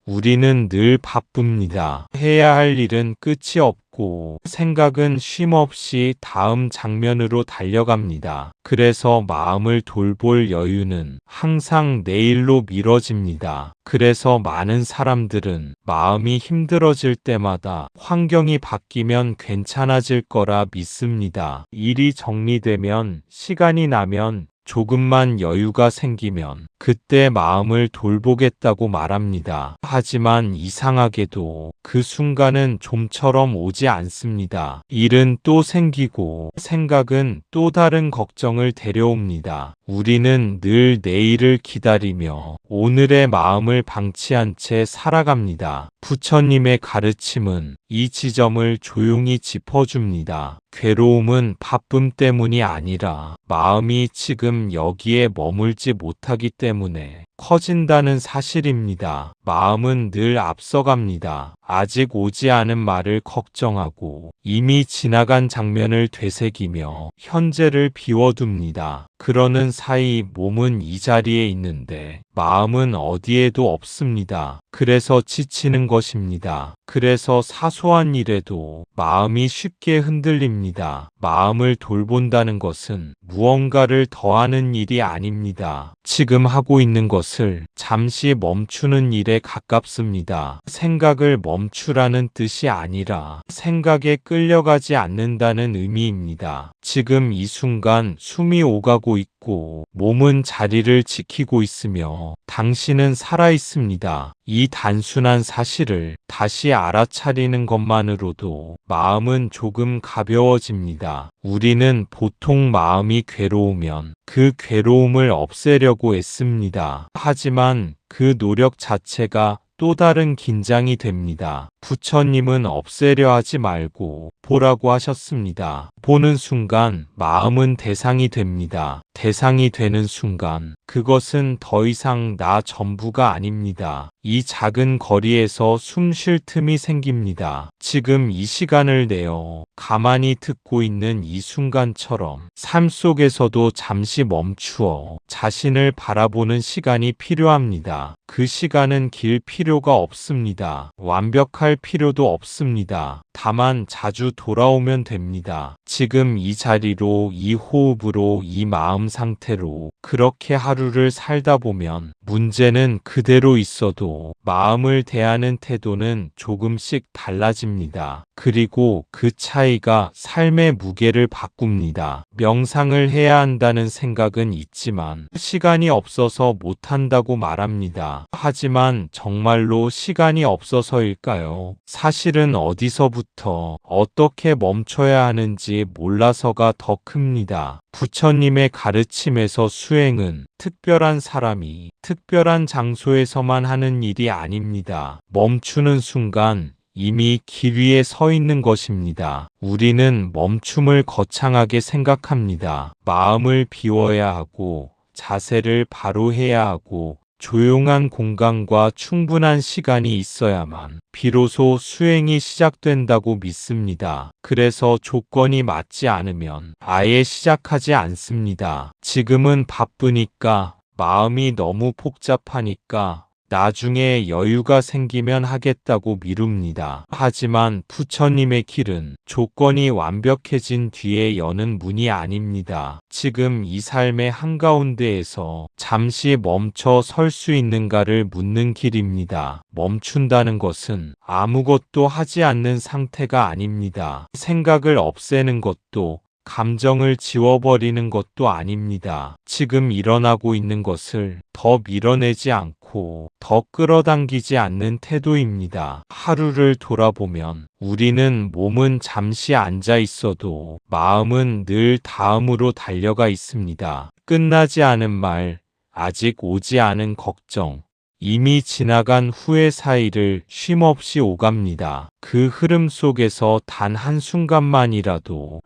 우리는 늘 바쁩니다. 해야 할 일은 끝이 없고 생각은 쉼없이 다음 장면으로 달려갑니다. 그래서 마음을 돌볼 여유는 항상 내일로 미뤄집니다. 그래서 많은 사람들은 마음이 힘들어질 때마다 환경이 바뀌면 괜찮아질 거라 믿습니다. 일이 정리되면, 시간이 나면, 조금만 여유가 생기면 그때 마음을 돌보겠다고 말합니다. 하지만 이상하게도 그 순간은 좀처럼 오지 않습니다. 일은 또 생기고 생각은 또 다른 걱정을 데려옵니다. 우리는 늘 내일을 기다리며 오늘의 마음을 방치한 채 살아갑니다. 부처님의 가르침은 이 지점을 조용히 짚어줍니다. 괴로움은 바쁨 때문이 아니라 마음이 지금 여기에 머물지 못하기 때문에 커진다는 사실입니다. 마음은 늘 앞서갑니다. 아직 오지 않은 말을 걱정하고 이미 지나간 장면을 되새기며 현재를 비워둡니다. 그러는 사이 몸은 이 자리에 있는데 마음은 어디에도 없습니다. 그래서 지치는 것입니다. 그래서 사소한 일에도 마음이 쉽게 흔들립니다. 마음을 돌본다는 것은 무언가를 더하는 일이 아닙니다. 지금 하고 있는 것을 잠시 멈추는 일에 가깝습니다. 생각을 멈추라는 뜻이 아니라 생각에 끌려가지 않는다는 의미입니다. 지금 이 순간 숨이 오가고 있고 몸은 자리를 지키고 있으며 당신은 살아 있습니다. 이 단순한 사실을 다시 알아차리는 것만으로도 마음은 조금 가벼워집니다. 우리는 보통 마음이 괴로우면 그 괴로움을 없애려고 애씁니다. 하지만 그 노력 자체가 또 다른 긴장이 됩니다. 부처님은 없애려 하지 말고 보라고 하셨습니다. 보는 순간 마음은 대상이 됩니다. 대상이 되는 순간 그것은 더 이상 나 전부가 아닙니다. 이 작은 거리에서 숨 쉴 틈이 생깁니다. 지금 이 시간을 내어 가만히 듣고 있는 이 순간처럼 삶 속에서도 잠시 멈추어 자신을 바라보는 시간이 필요합니다. 그 시간은 길 필요가 없습니다. 완벽할 필요도 없습니다. 다만 자주 돌아오면 됩니다. 지금 이 자리로, 이 호흡으로, 이 마음 상태로 그렇게 하루를 살다 보면 문제는 그대로 있어도 마음을 대하는 태도는 조금씩 달라집니다. 그리고 그 차이가 삶의 무게를 바꿉니다. 명상을 해야 한다는 생각은 있지만 시간이 없어서 못한다고 말합니다. 하지만 정말로 시간이 없어서일까요? 사실은 어디서부터 어떻게 멈춰야 하는지 몰라서가 더 큽니다. 부처님의 가르침에서 수행은 특별한 사람이 특별한 장소에서만 하는 일이 아닙니다. 멈추는 순간 이미 길 위에 서 있는 것입니다. 우리는 멈춤을 거창하게 생각합니다. 마음을 비워야 하고 자세를 바로 해야 하고 조용한 공간과 충분한 시간이 있어야만 비로소 수행이 시작된다고 믿습니다. 그래서 조건이 맞지 않으면 아예 시작하지 않습니다. 지금은 바쁘니까, 마음이 너무 복잡하니까, 나중에 여유가 생기면 하겠다고 미룹니다. 하지만 부처님의 길은 조건이 완벽해진 뒤에 여는 문이 아닙니다. 지금 이 삶의 한가운데에서 잠시 멈춰 설 수 있는가를 묻는 길입니다. 멈춘다는 것은 아무것도 하지 않는 상태가 아닙니다. 생각을 없애는 것도 감정을 지워버리는 것도 아닙니다. 지금 일어나고 있는 것을 더 밀어내지 않고 더 끌어당기지 않는 태도입니다. 하루를 돌아보면 우리는 몸은 잠시 앉아 있어도 마음은 늘 다음으로 달려가 있습니다. 끝나지 않은 말, 아직 오지 않은 걱정, 이미 지나간 후의 사이를 쉼없이 오갑니다. 그 흐름 속에서 단 한순간만이라도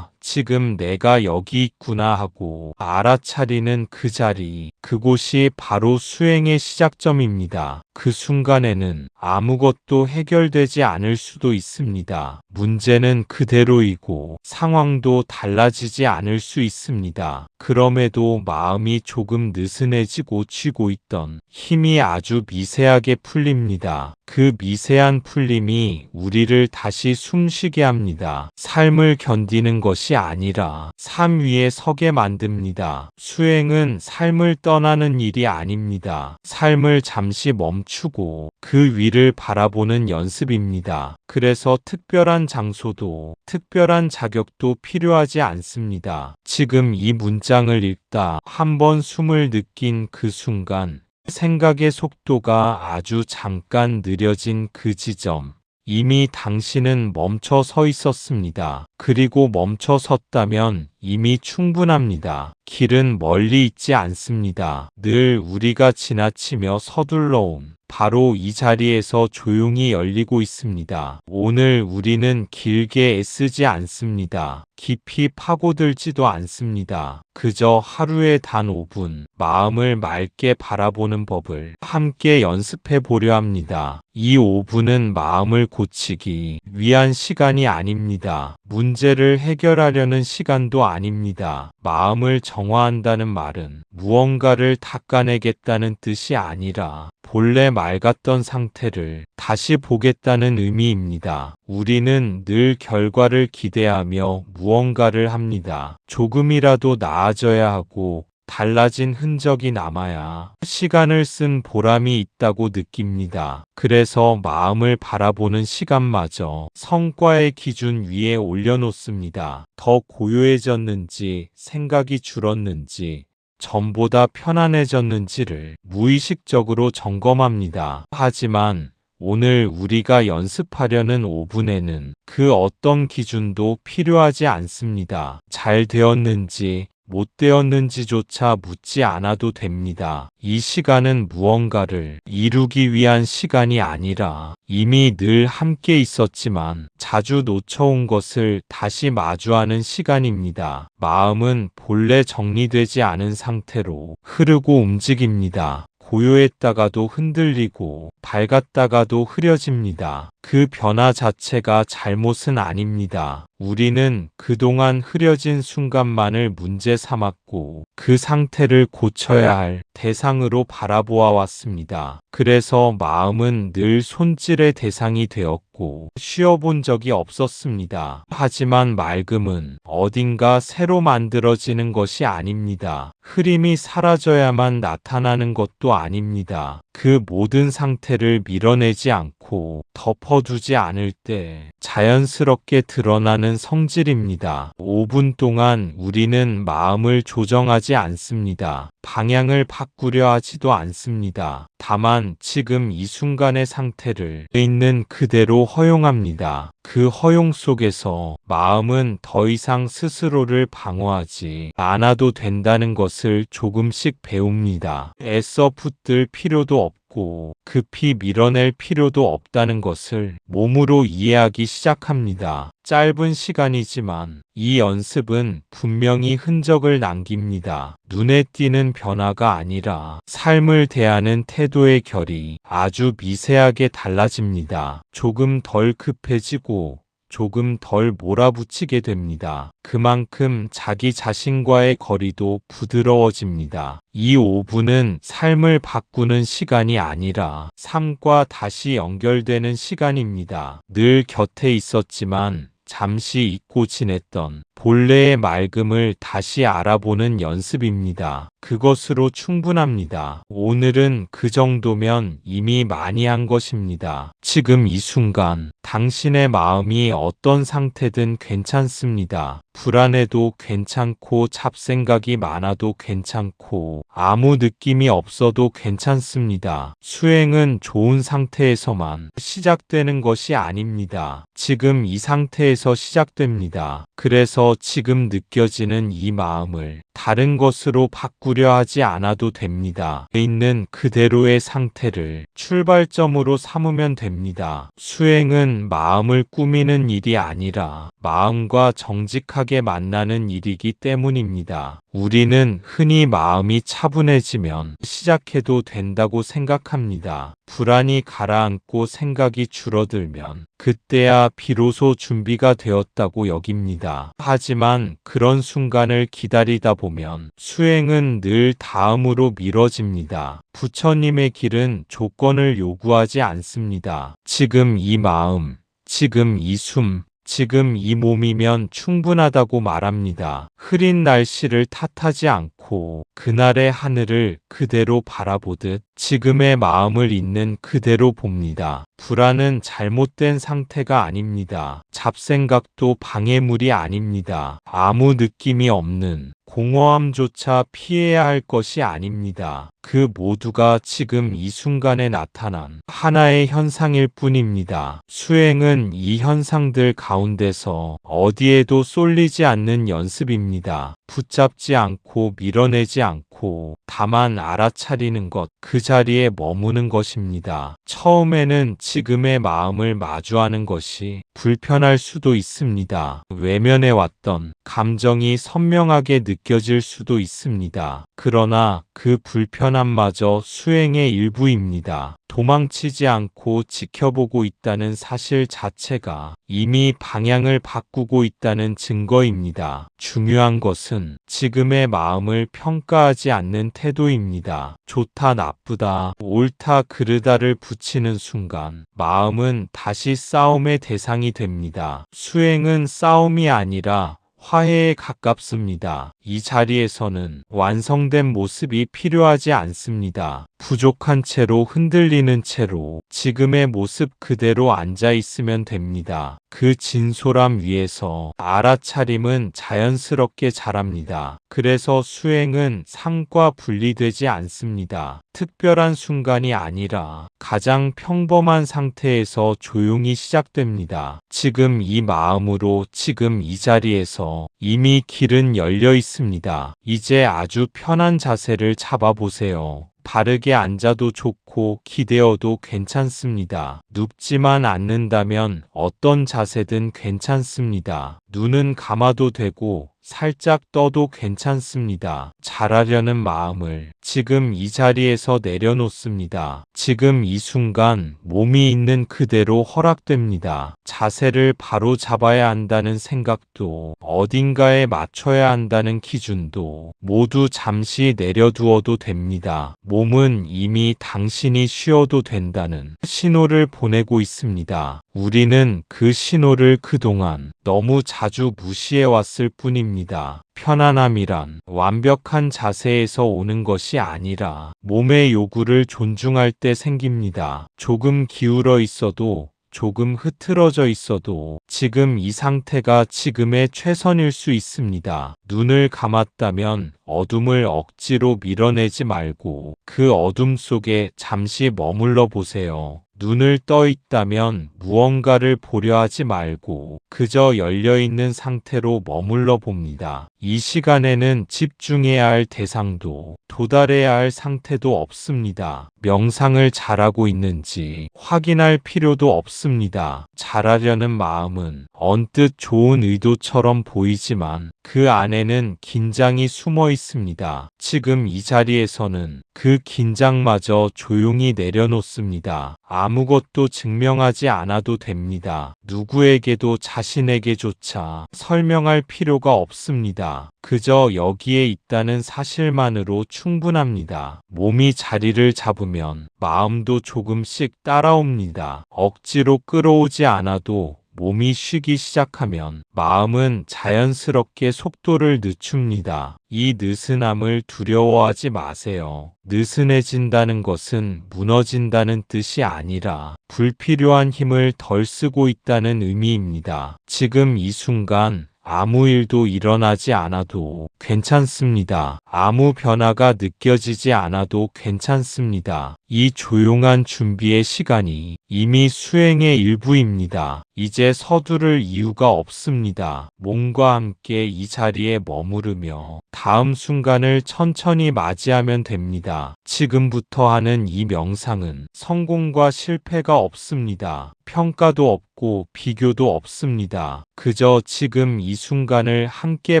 지금 내가 여기 있구나 하고 알아차리는 그 자리, 그곳이 바로 수행의 시작점입니다. 그 순간에는 아무것도 해결되지 않을 수도 있습니다. 문제는 그대로이고 상황도 달라지지 않을 수 있습니다. 그럼에도 마음이 조금 느슨해지고 쥐고 있던 힘이 아주 미세하게 풀립니다. 그 미세한 풀림이 우리를 다시 숨쉬게 합니다. 삶을 견디는 것이 아니라 삶 위에 서게 만듭니다. 수행은 삶을 떠나는 일이 아닙니다. 삶을 잠시 멈추고 그 위를 바라보는 연습입니다. 그래서 특별한 장소도 특별한 자격도 필요하지 않습니다. 지금 이 문장을 읽다 한번 숨을 느낀 그 순간, 생각의 속도가 아주 잠깐 느려진 그 지점, 이미 당신은 멈춰 서 있었습니다. 그리고 멈춰 섰다면 이미 충분합니다. 길은 멀리 있지 않습니다. 늘 우리가 지나치며 서둘러 온 바로 이 자리에서 조용히 열리고 있습니다. 오늘 우리는 길게 애쓰지 않습니다. 깊이 파고들지도 않습니다. 그저 하루에 단 5분 마음을 맑게 바라보는 법을 함께 연습해 보려 합니다. 이 5분은 마음을 고치기 위한 시간이 아닙니다. 문제를 해결하려는 시간도 아닙니다. 마음을 정화한다는 말은 무언가를 닦아내겠다는 뜻이 아니라 본래 맑았던 상태를 다시 보겠다는 의미입니다. 우리는 늘 결과를 기대하며 무언가를 합니다. 조금이라도 나아져야 하고 달라진 흔적이 남아야 시간을 쓴 보람이 있다고 느낍니다. 그래서 마음을 바라보는 시간마저 성과의 기준 위에 올려놓습니다. 더 고요해졌는지, 생각이 줄었는지, 전보다 편안해졌는지를 무의식적으로 점검합니다. 하지만 오늘 우리가 연습하려는 5분에는 그 어떤 기준도 필요하지 않습니다. 잘 되었는지, 못 되었는지조차 묻지 않아도 됩니다. 이 시간은 무언가를 이루기 위한 시간이 아니라 이미 늘 함께 있었지만 자주 놓쳐온 것을 다시 마주하는 시간입니다. 마음은 본래 정리되지 않은 상태로 흐르고 움직입니다. 고요했다가도 흔들리고 밝았다가도 흐려집니다. 그 변화 자체가 잘못은 아닙니다. 우리는 그동안 흐려진 순간만을 문제 삼았고 그 상태를 고쳐야 할 대상으로 바라보아 왔습니다. 그래서 마음은 늘 손질의 대상이 되었고 쉬어본 적이 없었습니다. 하지만 맑음은 어딘가 새로 만들어지는 것이 아닙니다. 흐림이 사라져야만 나타나는 것도 아닙니다. 그 모든 상태를 밀어내지 않고 덮어두지 않을 때 자연스럽게 드러나는 성질입니다. 5분 동안 우리는 마음을 조정하지 않습니다. 방향을 바꾸려 하지도 않습니다. 다만 지금 이 순간의 상태를 있는 그대로 허용합니다. 그 허용 속에서 마음은 더 이상 스스로를 방어하지 않아도 된다는 것을 조금씩 배웁니다. 애써 붙들 필요도 없고 급히 밀어낼 필요도 없다는 것을 몸으로 이해하기 시작합니다. 짧은 시간이지만 이 연습은 분명히 흔적을 남깁니다. 눈에 띄는 변화가 아니라 삶을 대하는 태도의 결이 아주 미세하게 달라집니다. 조금 덜 급해지고 조금 덜 몰아붙이게 됩니다. 그만큼 자기 자신과의 거리도 부드러워집니다. 이 5분은 삶을 바꾸는 시간이 아니라 삶과 다시 연결되는 시간입니다. 늘 곁에 있었지만 잠시 잊고 지냈던 본래의 맑음을 다시 알아보는 연습입니다. 그것으로 충분합니다. 오늘은 그 정도면 이미 많이 한 것입니다. 지금 이 순간 당신의 마음이 어떤 상태든 괜찮습니다. 불안해도 괜찮고 잡생각이 많아도 괜찮고 아무 느낌이 없어도 괜찮습니다. 수행은 좋은 상태에서만 시작되는 것이 아닙니다. 지금 이 상태에서 시작됩니다. 그래서 그래서 지금 느껴지는 이 마음을 다른 것으로 바꾸려 하지 않아도 됩니다. 있는 그대로의 상태를 출발점으로 삼으면 됩니다. 수행은 마음을 꾸미는 일이 아니라 마음과 정직하게 만나는 일이기 때문입니다. 우리는 흔히 마음이 차분해지면 시작해도 된다고 생각합니다. 불안이 가라앉고 생각이 줄어들면 그때야 비로소 준비가 되었다고 여깁니다. 하지만 그런 순간을 기다리다 보면 수행은 늘 다음으로 미뤄집니다. 부처님의 길은 조건을 요구하지 않습니다. 지금 이 마음, 지금 이 숨, 지금 이 몸이면 충분하다고 말합니다. 흐린 날씨를 탓하지 않고 그날의 하늘을 그대로 바라보듯 지금의 마음을 있는 그대로 봅니다. 불안은 잘못된 상태가 아닙니다. 잡생각도 방해물이 아닙니다. 아무 느낌이 없는 공허함조차 피해야 할 것이 아닙니다. 그 모두가 지금 이 순간에 나타난 하나의 현상일 뿐입니다. 수행은 이 현상들 가운데서 어디에도 쏠리지 않는 연습입니다. 붙잡지 않고 밀어내지 않고 다만 알아차리는 것, 그 자리에 머무는 것입니다. 처음에는 지금의 마음을 마주하는 것이 불편할 수도 있습니다. 외면해왔던 감정이 선명하게 느껴질 수도 있습니다. 그러나 그 불편함마저 수행의 일부입니다. 도망치지 않고 지켜보고 있다는 사실 자체가 이미 방향을 바꾸고 있다는 증거입니다. 중요한 것은 지금의 마음을 평가하지 않는 태도입니다. 좋다 나쁘다, 옳다 그르다를 붙이는 순간 마음은 다시 싸움의 대상이 됩니다. 수행은 싸움이 아니라 화해에 가깝습니다. 이 자리에서는 완성된 모습이 필요하지 않습니다. 부족한 채로 흔들리는 채로 지금의 모습 그대로 앉아 있으면 됩니다. 그 진솔함 위에서 알아차림은 자연스럽게 자랍니다. 그래서 수행은 삶과 분리되지 않습니다. 특별한 순간이 아니라 가장 평범한 상태에서 조용히 시작됩니다. 지금 이 마음으로 지금 이 자리에서 이미 길은 열려 있습니다. 이제 아주 편한 자세를 잡아보세요. 바르게 앉아도 좋고 기대어도 괜찮습니다. 눕지만 않는다면 어떤 자세든 괜찮습니다. 눈은 감아도 되고 살짝 떠도 괜찮습니다. 잘하려는 마음을 지금 이 자리에서 내려놓습니다. 지금 이 순간 몸이 있는 그대로 허락됩니다. 자세를 바로 잡아야 한다는 생각도 어딘가에 맞춰야 한다는 기준도 모두 잠시 내려두어도 됩니다. 몸은 이미 당신이 쉬어도 된다는 신호를 보내고 있습니다. 우리는 그 신호를 그동안 너무 자주 무시해왔을 뿐입니다. 편안함이란 완벽한 자세에서 오는 것이 아니라 몸의 요구를 존중할 때 생깁니다. 조금 기울어 있어도 조금 흐트러져 있어도 지금 이 상태가 지금의 최선일 수 있습니다. 눈을 감았다면 어둠을 억지로 밀어내지 말고 그 어둠 속에 잠시 머물러 보세요. 눈을 떠 있다면 무언가를 보려 하지 말고 그저 열려있는 상태로 머물러 봅니다. 이 시간에는 집중해야 할 대상도 도달해야 할 상태도 없습니다. 명상을 잘하고 있는지 확인할 필요도 없습니다. 잘하려는 마음은 언뜻 좋은 의도처럼 보이지만 그 안에는 긴장이 숨어 있습니다. 지금 이 자리에서는 그 긴장마저 조용히 내려놓습니다. 아무것도 증명하지 않아도 됩니다. 누구에게도 자신에게조차 설명할 필요가 없습니다. 그저 여기에 있다는 사실만으로 충분합니다. 몸이 자리를 잡으면 마음도 조금씩 따라옵니다. 억지로 끌어오지 않아도 몸이 쉬기 시작하면 마음은 자연스럽게 속도를 늦춥니다. 이 느슨함을 두려워하지 마세요. 느슨해진다는 것은 무너진다는 뜻이 아니라 불필요한 힘을 덜 쓰고 있다는 의미입니다. 지금 이 순간 아무 일도 일어나지 않아도 괜찮습니다. 아무 변화가 느껴지지 않아도 괜찮습니다. 이 조용한 준비의 시간이 이미 수행의 일부입니다. 이제 서두를 이유가 없습니다. 몸과 함께 이 자리에 머무르며 다음 순간을 천천히 맞이하면 됩니다. 지금부터 하는 이 명상은 성공과 실패가 없습니다. 평가도 없고 비교도 없습니다. 그저 지금 이 순간을 함께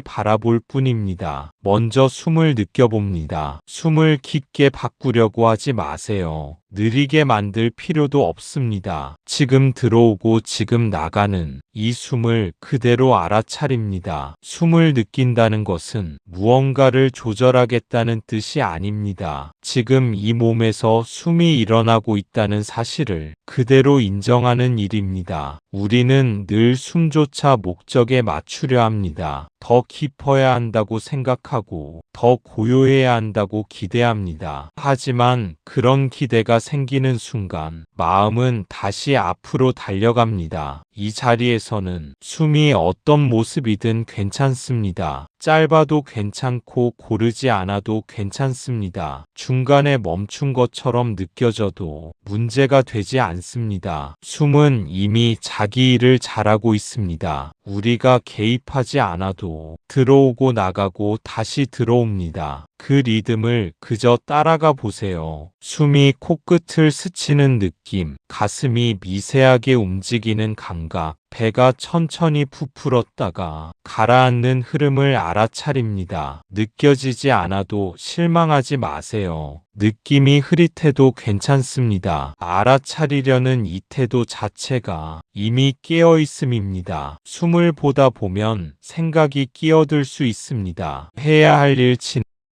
바라볼 뿐입니다. 먼저 숨을 느껴봅니다. 숨을 깊게 바꾸려고 하지 마세요. 느리게 만들 필요도 없습니다. 지금 들어오고 지금 나가는 이 숨을 그대로 알아차립니다. 숨을 느낀다는 것은 무언가를 조절하겠다는 뜻이 아닙니다. 지금 이 몸에서 숨이 일어나고 있다는 사실을 그대로 인정하는 일입니다. 우리는 늘 숨조차 목적에 맞추려 합니다. 더 깊어야 한다고 생각하고 더 고요해야 한다고 기대합니다. 하지만 그런 기대가 생기는 순간 마음은 다시 앞으로 달려갑니다. 이 자리에서는 숨이 어떤 모습이든 괜찮습니다. 짧아도 괜찮고 고르지 않아도 괜찮습니다. 중간에 멈춘 것처럼 느껴져도 문제가 되지 않습니다. 숨은 이미 자기 일을 잘하고 있습니다. 우리가 개입하지 않아도 들어오고 나가고 다시 들어옵니다. 그 리듬을 그저 따라가 보세요. 숨이 코끝을 스치는 느낌, 가슴이 미세하게 움직이는 감각, 배가 천천히 부풀었다가 가라앉는 흐름을 알아차립니다. 느껴지지 않아도 실망하지 마세요. 느낌이 흐릿해도 괜찮습니다. 알아차리려는 이 태도 자체가 이미 깨어있음입니다. 숨을 보다 보면 생각이 끼어들 수 있습니다. 해야 할 일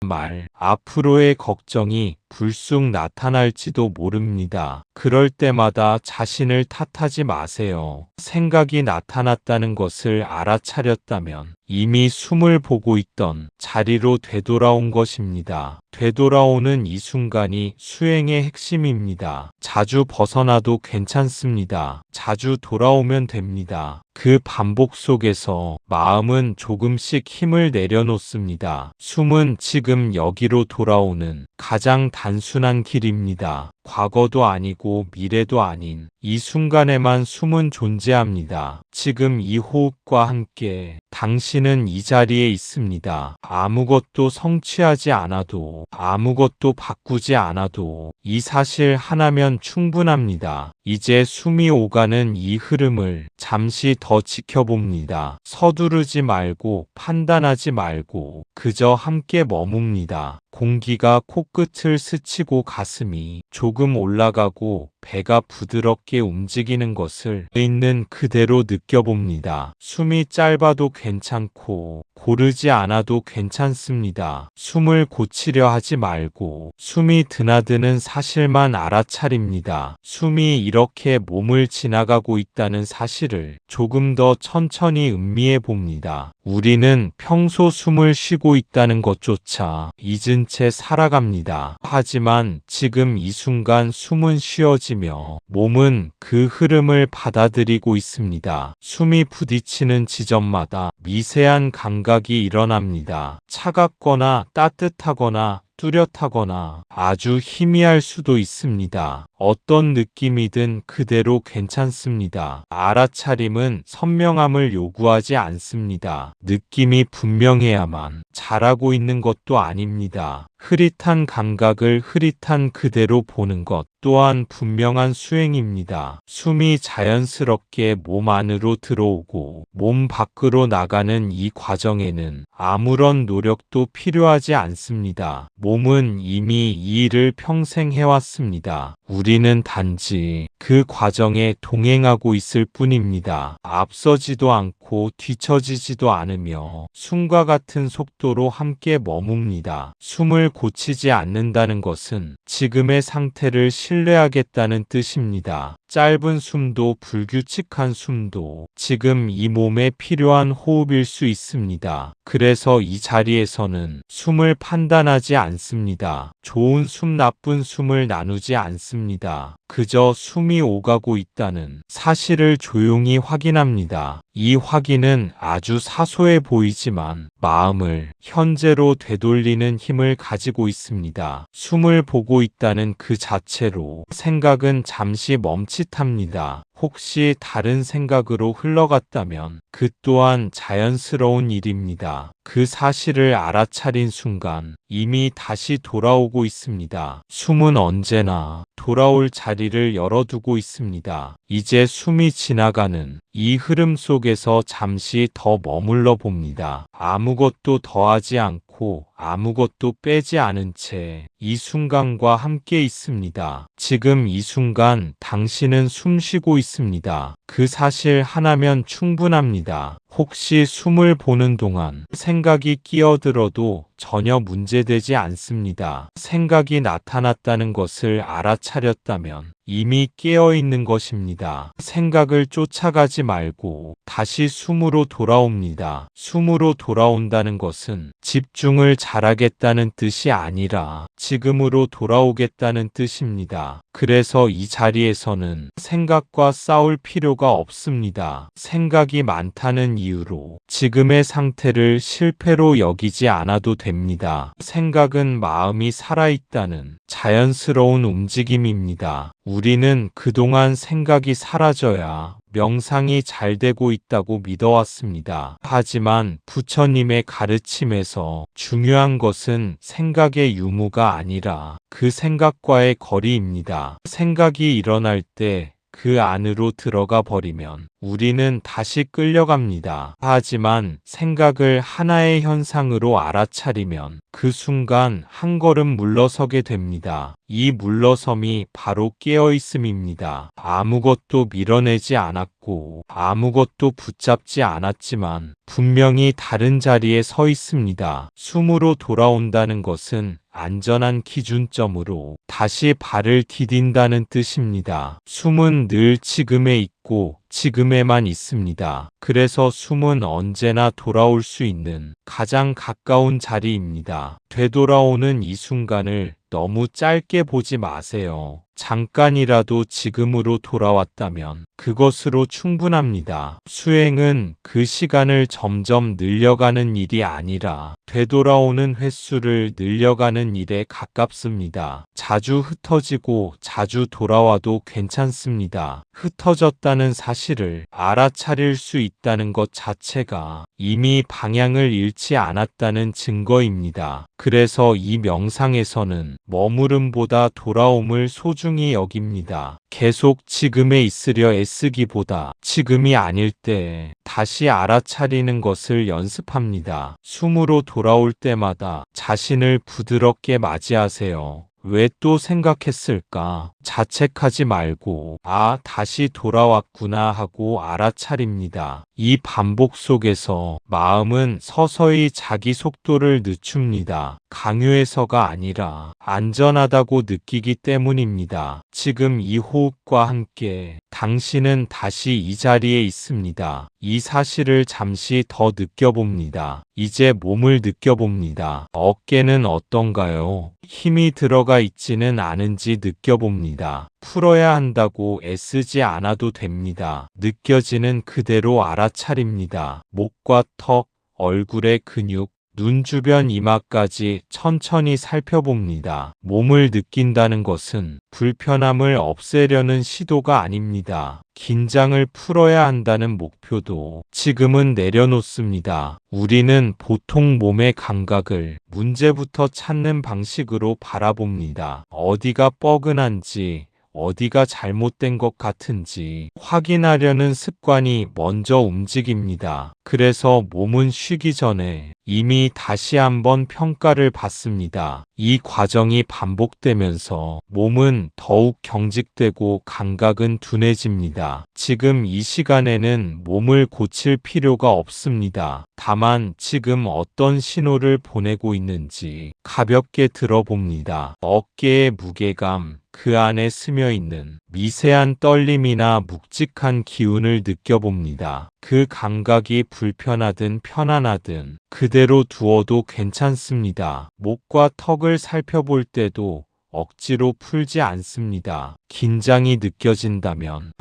말, 앞으로의 걱정이 불쑥 나타날지도 모릅니다. 그럴 때마다 자신을 탓하지 마세요. 생각이 나타났다는 것을 알아차렸다면 이미 숨을 보고 있던 자리로 되돌아온 것입니다. 되돌아오는 이 순간이 수행의 핵심입니다. 자주 벗어나도 괜찮습니다. 자주 돌아오면 됩니다. 그 반복 속에서 마음은 조금씩 힘을 내려놓습니다. 숨은 지금 여기로 돌아오는 가장 단순한 길입니다. 과거도 아니고 미래도 아닌 이 순간에만 숨은 존재합니다. 지금 이 호흡과 함께 당신은 이 자리에 있습니다. 아무것도 성취하지 않아도 아무것도 바꾸지 않아도 이 사실 하나면 충분합니다. 이제 숨이 오가는 이 흐름을 잠시 더 지켜봅니다. 서두르지 말고 판단하지 말고 그저 함께 머뭅니다. 공기가 코끝을 스치고 가슴이 조금 올라가고 배가 부드럽게 움직이는 것을 있는 그대로 느껴봅니다. 숨이 짧아도 괜찮고 고르지 않아도 괜찮습니다. 숨을 고치려 하지 말고 숨이 드나드는 사실만 알아차립니다. 숨이 이렇게 몸을 지나가고 있다는 사실을 조금 더 천천히 음미해 봅니다. 우리는 평소 숨을 쉬고 있다는 것조차 잊은 채 살아갑니다. 하지만 지금 이 순간 숨은 쉬어지며 몸은 그 흐름을 받아들이고 있습니다. 숨이 부딪히는 지점마다 미세한 감각이 일어납니다. 차갑거나 따뜻하거나 뚜렷하거나 아주 희미할 수도 있습니다. 어떤 느낌이든 그대로 괜찮습니다. 알아차림은 선명함을 요구하지 않습니다. 느낌이 분명해야만 잘하고 있는 것도 아닙니다. 흐릿한 감각을 흐릿한 그대로 보는 것 또한 분명한 수행입니다. 숨이 자연스럽게 몸 안으로 들어오고 몸 밖으로 나가는 이 과정에는 아무런 노력도 필요하지 않습니다. 몸은 이미 이 일을 평생 해왔습니다. 우리는 단지 그 과정에 동행하고 있을 뿐입니다. 앞서지도 않고 뒤처지지도 않으며 숨과 같은 속도로 함께 머뭅니다. 숨을 고치지 않는다는 것은 지금의 상태를 신뢰하겠다는 뜻입니다. 짧은 숨도 불규칙한 숨도 지금 이 몸에 필요한 호흡일 수 있습니다. 그래서 이 자리에서는 숨을 판단하지 않습니다. 좋은 숨, 나쁜 숨을 나누지 않습니다. 그저 숨이 오가고 있다는 사실을 조용히 확인합니다. 이 확인은 아주 사소해 보이지만 마음을 현재로 되돌리는 힘을 가지고 있습니다. 숨을 보고 있다는 그 자체로 생각은 잠시 멈칫합니다. 혹시 다른 생각으로 흘러갔다면 그 또한 자연스러운 일입니다. 그 사실을 알아차린 순간 이미 다시 돌아오고 있습니다. 숨은 언제나 돌아올 자리를 열어두고 있습니다. 이제 숨이 지나가는 이 흐름 속에서 잠시 더 머물러 봅니다. 아무것도 더하지 않고 아무것도 빼지 않은 채 이 순간과 함께 있습니다. 지금 이 순간 당신은 숨쉬고 있습니다. 그 사실 하나면 충분합니다. 혹시 숨을 보는 동안 생각이 끼어들어도 전혀 문제되지 않습니다. 생각이 나타났다는 것을 알아차렸다면 이미 깨어있는 것입니다. 생각을 쫓아가지 말고 다시 숨으로 돌아옵니다. 숨으로 돌아온다는 것은 집중을 잘하겠다는 뜻이 아니라 지금으로 돌아오겠다는 뜻입니다. 그래서 이 자리에서는 생각과 싸울 필요가 없습니다. 생각이 많다는 이유로 지금의 상태를 실패로 여기지 않아도 됩니다. 생각은 마음이 살아있다는 자연스러운 움직임입니다. 우리는 그동안 생각이 사라져야 명상이 잘 되고 있다고 믿어왔습니다. 하지만 부처님의 가르침에서 중요한 것은 생각의 유무가 아니라 그 생각과의 거리입니다. 생각이 일어날 때 그 안으로 들어가 버리면 우리는 다시 끌려갑니다. 하지만 생각을 하나의 현상으로 알아차리면 그 순간 한 걸음 물러서게 됩니다. 이 물러섬이 바로 깨어있음입니다. 아무것도 밀어내지 않았고 아무것도 붙잡지 않았지만 분명히 다른 자리에 서 있습니다. 숨으로 돌아온다는 것은 안전한 기준점으로 다시 발을 디딘다는 뜻입니다. 숨은 늘 지금에 있고 지금에만 있습니다. 그래서 숨은 언제나 돌아올 수 있는 가장 가까운 자리입니다. 되돌아오는 이 순간을 너무 짧게 보지 마세요. 잠깐이라도 지금으로 돌아왔다면 그것으로 충분합니다. 수행은 그 시간을 점점 늘려가는 일이 아니라 되돌아오는 횟수를 늘려가는 일에 가깝습니다. 자주 흩어지고 자주 돌아와도 괜찮습니다. 흩어졌다는 사실을 알아차릴 수 있다는 것 자체가 이미 방향을 잃지 않았다는 증거입니다. 그래서 이 명상에서는 머무름보다 돌아옴을 소중히 여깁니다. 계속 지금에 있으려 애쓰기보다 지금이 아닐 때 다시 알아차리는 것을 연습합니다. 숨으로 돌아올 때마다 자신을 부드럽게 맞이하세요. 왜 또 생각했을까? 자책하지 말고 다시 돌아왔구나 하고 알아차립니다. 이 반복 속에서 마음은 서서히 자기 속도를 늦춥니다. 강요해서가 아니라 안전하다고 느끼기 때문입니다. 지금 이 호흡과 함께 당신은 다시 이 자리에 있습니다. 이 사실을 잠시 더 느껴봅니다. 이제 몸을 느껴봅니다. 어깨는 어떤가요? 힘이 들어가 있지는 않은지 느껴봅니다. 풀어야 한다고 애쓰지 않아도 됩니다. 느껴지는 그대로 알아차립니다. 목과 턱, 얼굴의 근육, 눈 주변 이마까지 천천히 살펴봅니다. 몸을 느낀다는 것은 불편함을 없애려는 시도가 아닙니다. 긴장을 풀어야 한다는 목표도 지금은 내려놓습니다. 우리는 보통 몸의 감각을 문제부터 찾는 방식으로 바라봅니다. 어디가 뻐근한지, 어디가 잘못된 것 같은지 확인하려는 습관이 먼저 움직입니다. 그래서 몸은 쉬기 전에 이미 다시 한번 평가를 받습니다. 이 과정이 반복되면서 몸은 더욱 경직되고 감각은 둔해집니다. 지금 이 시간에는 몸을 고칠 필요가 없습니다. 다만 지금 어떤 신호를 보내고 있는지 가볍게 들어봅니다. 어깨의 무게감, 그 안에 스며 있는 미세한 떨림이나 묵직한 기운을 느껴봅니다. 그 감각이 불편하든 편안하든 그대로 두어도 괜찮습니다. 목과 턱을 살펴볼 때도 억지로 풀지 않습니다. 긴장이 느껴진다면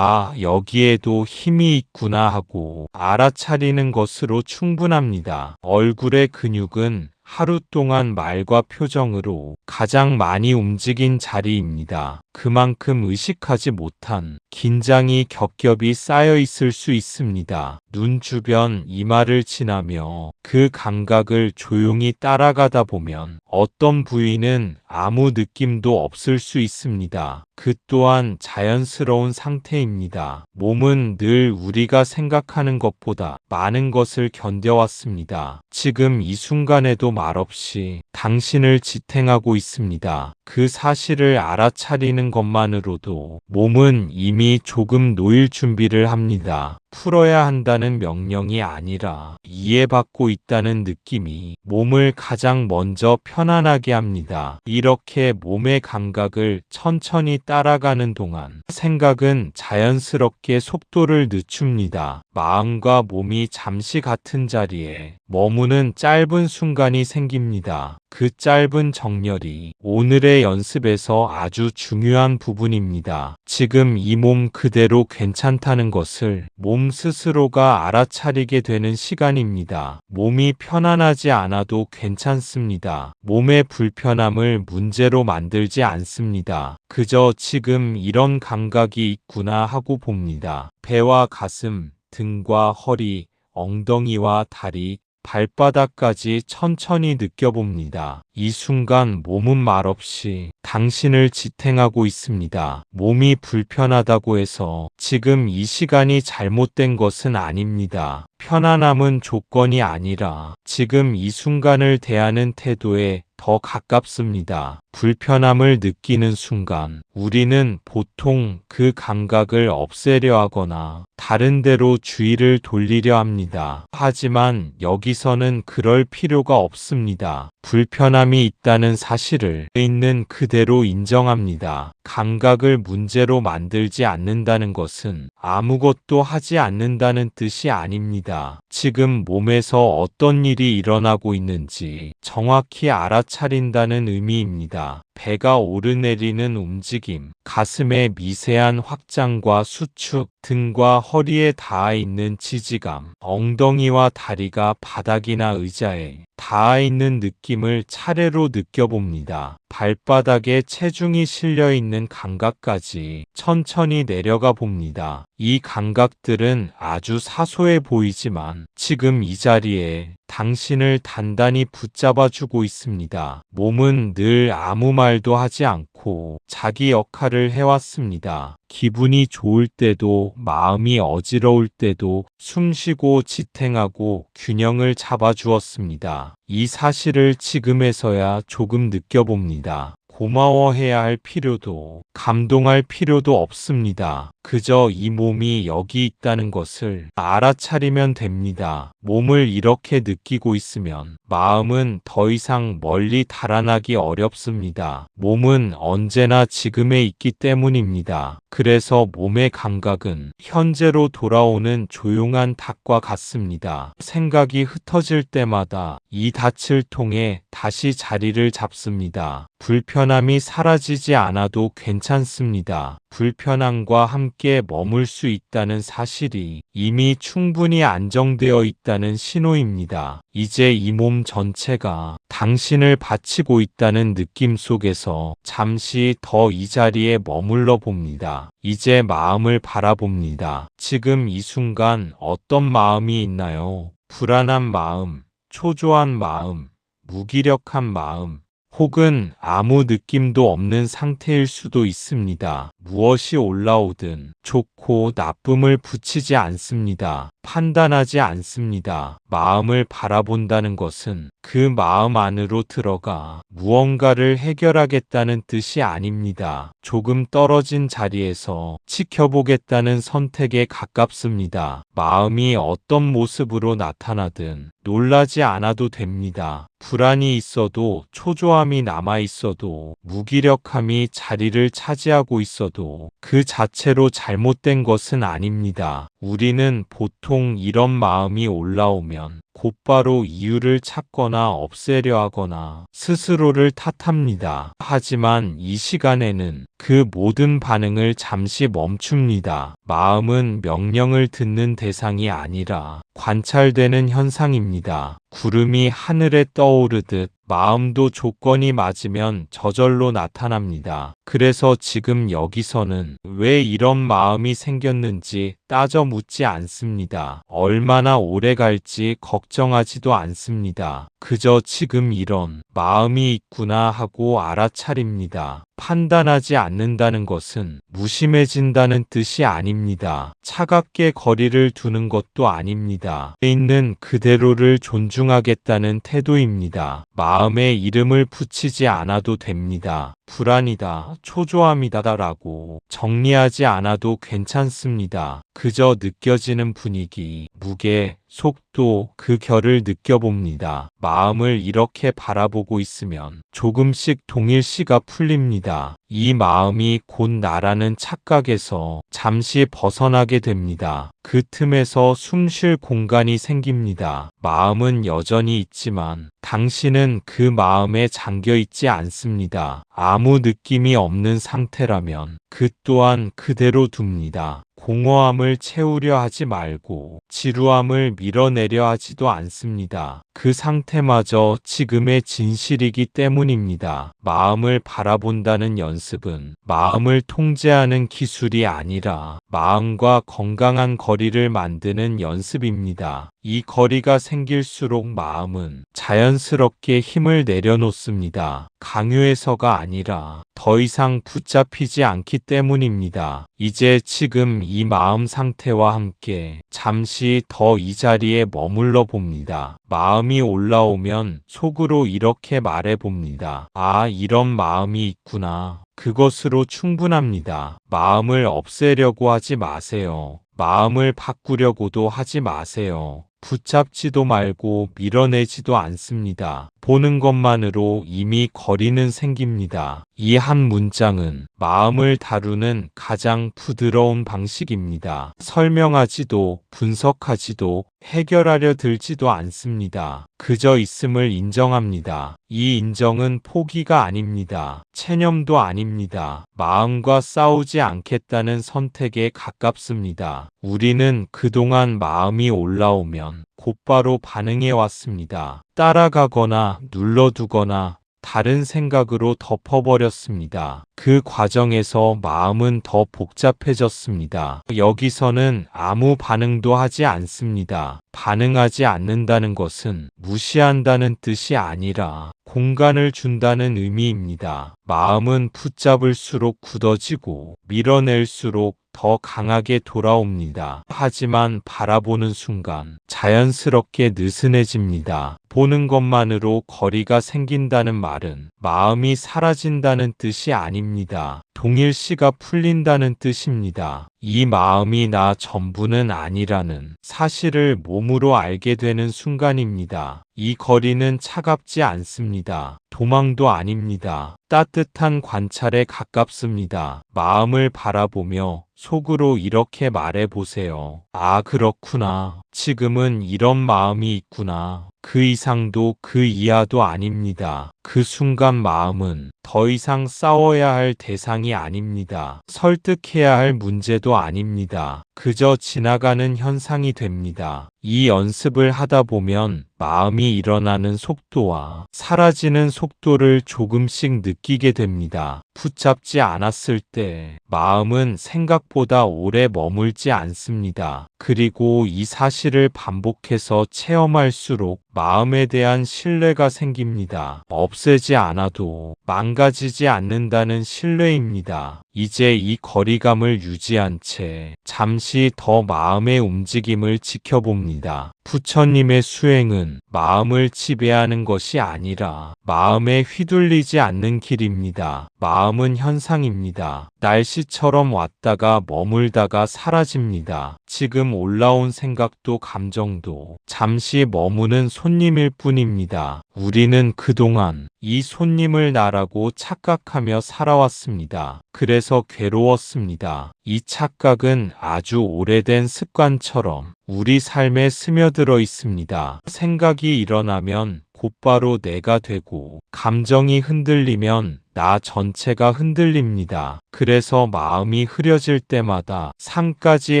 여기에도 힘이 있구나 하고 알아차리는 것으로 충분합니다. 얼굴의 근육은 하루 동안 말과 표정으로 가장 많이 움직인 자리입니다. 그만큼 의식하지 못한 긴장이 겹겹이 쌓여 있을 수 있습니다. 눈 주변 이마를 지나며 그 감각을 조용히 따라가다 보면 어떤 부위는 아무 느낌도 없을 수 있습니다. 그 또한 자연스러운 상태입니다. 몸은 늘 우리가 생각하는 것보다 많은 것을 견뎌왔습니다. 지금 이 순간에도 말없이 당신을 지탱하고 있습니다. 그 사실을 알아차리는 것만으로도 몸은 이미 조금 놓일 준비를 합니다. 풀어야 한다는 명령이 아니라 이해받고 있다는 느낌이 몸을 가장 먼저 편안하게 합니다. 이렇게 몸의 감각을 천천히 따라가는 동안 생각은 자연스럽게 속도를 늦춥니다. 마음과 몸이 잠시 같은 자리에 머무는 짧은 순간이 생깁니다. 그 짧은 정렬이 오늘의 연습에서 아주 중요한 부분입니다. 지금 이 몸 그대로 괜찮다는 것을 몸 스스로가 알아차리게 되는 시간입니다. 몸이 편안하지 않아도 괜찮습니다. 몸의 불편함을 문제로 만들지 않습니다. 그저 지금 이런 감각이 있구나 하고 봅니다. 배와 가슴, 등과 허리, 엉덩이와 다리, 발바닥까지 천천히 느껴봅니다. 이 순간 몸은 말없이 당신을 지탱하고 있습니다. 몸이 불편하다고 해서 지금 이 시간이 잘못된 것은 아닙니다. 편안함은 조건이 아니라 지금 이 순간을 대하는 태도에 더 가깝습니다. 불편함을 느끼는 순간 우리는 보통 그 감각을 없애려 하거나 다른 데로 주의를 돌리려 합니다. 하지만 여기서는 그럴 필요가 없습니다. 불편함이 있다는 사실을 있는 그대로 인정합니다. 감각을 문제로 만들지 않는다는 것은 아무것도 하지 않는다는 뜻이 아닙니다. 지금 몸에서 어떤 일이 일어나고 있는지 정확히 알아차린다는 의미입니다. 배가 오르내리는 움직임, 가슴의 미세한 확장과 수축, 등과 허리에 닿아 있는 지지감, 엉덩이와 다리가 바닥이나 의자에 닿아 있는 느낌을 차례로 느껴봅니다. 발바닥에 체중이 실려 있는 감각까지 천천히 내려가 봅니다. 이 감각들은 아주 사소해 보이지만 지금 이 자리에 당신을 단단히 붙잡아주고 있습니다. 몸은 늘 아무 말도 하지 않고 자기 역할을 해왔습니다. 기분이 좋을 때도 마음이 어지러울 때도 숨쉬고 지탱하고 균형을 잡아주었습니다. 이 사실을 지금에서야 조금 느껴봅니다. 고마워해야 할 필요도 감동할 필요도 없습니다. 그저 이 몸이 여기 있다는 것을 알아차리면 됩니다. 몸을 이렇게 느끼고 있으면 마음은 더 이상 멀리 달아나기 어렵습니다. 몸은 언제나 지금에 있기 때문입니다. 그래서 몸의 감각은 현재로 돌아오는 조용한 닭과 같습니다. 생각이 흩어질 때마다 이 닻을 통해 다시 자리를 잡습니다. 불편함이 사라지지 않아도 괜찮습니다. 불편함과 함께 머물 수 있다는 사실이 이미 충분히 안정되어 있다는 신호입니다. 이제 이 몸 전체가 당신을 바치고 있다는 느낌 속에서 잠시 더 이 자리에 머물러 봅니다. 이제 마음을 바라봅니다. 지금 이 순간 어떤 마음이 있나요? 불안한 마음, 초조한 마음, 무기력한 마음, 혹은 아무 느낌도 없는 상태일 수도 있습니다. 무엇이 올라오든 좋고 나쁨을 붙이지 않습니다. 판단하지 않습니다. 마음을 바라본다는 것은 그 마음 안으로 들어가 무언가를 해결하겠다는 뜻이 아닙니다. 조금 떨어진 자리에서 지켜보겠다는 선택에 가깝습니다. 마음이 어떤 모습으로 나타나든 놀라지 않아도 됩니다. 불안이 있어도, 초조함이 남아 있어도, 무기력함이 자리를 차지하고 있어도 그 자체로 잘못된 것은 아닙니다. 우리는 보통 이런 마음이 올라오면 곧바로 이유를 찾거나 없애려 하거나 스스로를 탓합니다. 하지만 이 시간에는 그 모든 반응을 잠시 멈춥니다. 마음은 명령을 듣는 대상이 아니라 관찰되는 현상입니다. 구름이 하늘에 떠오르듯 마음도 조건이 맞으면 저절로 나타납니다. 그래서 지금 여기서는 왜 이런 마음이 생겼는지 따져 묻지 않습니다. 얼마나 오래 갈지 걱정하지도 않습니다. 그저 지금 이런 마음이 있구나 하고 알아차립니다. 판단하지 않는다는 것은 무심해진다는 뜻이 아닙니다. 차갑게 거리를 두는 것도 아닙니다. 있는 그대로를 존중하겠다는 태도입니다. 마음에 이름을 붙이지 않아도 됩니다. 불안이다, 초조함이다라고 정리하지 않아도 괜찮습니다. 그저 느껴지는 분위기, 무게, 속도, 그 결을 느껴봅니다. 마음을 이렇게 바라보고 있으면 조금씩 동일시가 풀립니다. 이 마음이 곧 나라는 착각에서 잠시 벗어나게 됩니다. 그 틈에서 숨 쉴 공간이 생깁니다. 마음은 여전히 있지만 당신은 그 마음에 잠겨 있지 않습니다. 아무 느낌이 없는 상태라면 그 또한 그대로 둡니다. 공허함을 채우려 하지 말고 지루함을 밀어내려 하지도 않습니다. 그 상태마저 지금의 진실이기 때문입니다. 마음을 바라본다는 연습은 마음을 통제하는 기술이 아니라 마음과 건강한 거리를 만드는 연습입니다. 이 거리가 생길수록 마음은 자연스럽게 힘을 내려놓습니다. 강요해서가 아니라 더 이상 붙잡히지 않기 때문입니다. 이제 지금 이 마음 상태와 함께 잠시 더 이 자리에 머물러 봅니다. 마음이 올라오면 속으로 이렇게 말해 봅니다. 아, 이런 마음이 있구나. 그것으로 충분합니다. 마음을 없애려고 하지 마세요. 마음을 바꾸려고도 하지 마세요. 붙잡지도 말고 밀어내지도 않습니다. 보는 것만으로 이미 거리는 생깁니다. 이 한 문장은 마음을 다루는 가장 부드러운 방식입니다. 설명하지도 분석하지도 해결하려 들지도 않습니다. 그저 있음을 인정합니다. 이 인정은 포기가 아닙니다. 체념도 아닙니다. 마음과 싸우지 않겠다는 선택에 가깝습니다. 우리는 그동안 마음이 올라오면 곧바로 반응해 왔습니다. 따라가거나 눌러두거나 다른 생각으로 덮어버렸습니다. 그 과정에서 마음은 더 복잡해졌습니다. 여기서는 아무 반응도 하지 않습니다. 반응하지 않는다는 것은 무시한다는 뜻이 아니라 공간을 준다는 의미입니다. 마음은 붙잡을수록 굳어지고 밀어낼수록 더 강하게 돌아옵니다. 하지만 바라보는 순간 자연스럽게 느슨해집니다. 보는 것만으로 거리가 생긴다는 말은 마음이 사라진다는 뜻이 아닙니다. 동일시가 풀린다는 뜻입니다. 이 마음이 나 전부는 아니라는 사실을 몸으로 알게 되는 순간입니다. 이 거리는 차갑지 않습니다. 도망도 아닙니다. 따뜻한 관찰에 가깝습니다. 마음을 바라보며 속으로 이렇게 말해보세요. 아, 그렇구나. 지금은 이런 마음이 있구나. 그 이상도 그 이하도 아닙니다. 그 순간 마음은 더 이상 싸워야 할 대상이 아닙니다. 설득해야 할 문제도 아닙니다. 그저 지나가는 현상이 됩니다. 이 연습을 하다 보면 마음이 일어나는 속도와 사라지는 속도를 조금씩 느끼게 됩니다. 붙잡지 않았을 때 마음은 생각보다 오래 머물지 않습니다. 그리고 이 사실을 반복해서 체험할수록 마음에 대한 신뢰가 생깁니다. 없애지 않아도 망가지지 않는다는 신뢰입니다. 이제 이 거리감을 유지한 채 잠시 더 마음의 움직임을 지켜봅니다. 부처님의 수행은 마음을 지배하는 것이 아니라 마음에 휘둘리지 않는 길입니다. 마음은 현상입니다. 날씨처럼 왔다가 머물다가 사라집니다. 지금 올라온 생각도 감정도 잠시 머무는 손님일 뿐입니다. 우리는 그동안 이 손님을 나라고 착각하며 살아왔습니다. 그래서 괴로웠습니다. 이 착각은 아주 오래된 습관처럼 우리 삶에 스며들어 있습니다. 생각이 일어나면 곧바로 내가 되고 감정이 흔들리면 나 전체가 흔들립니다. 그래서 마음이 흐려질 때마다 삶까지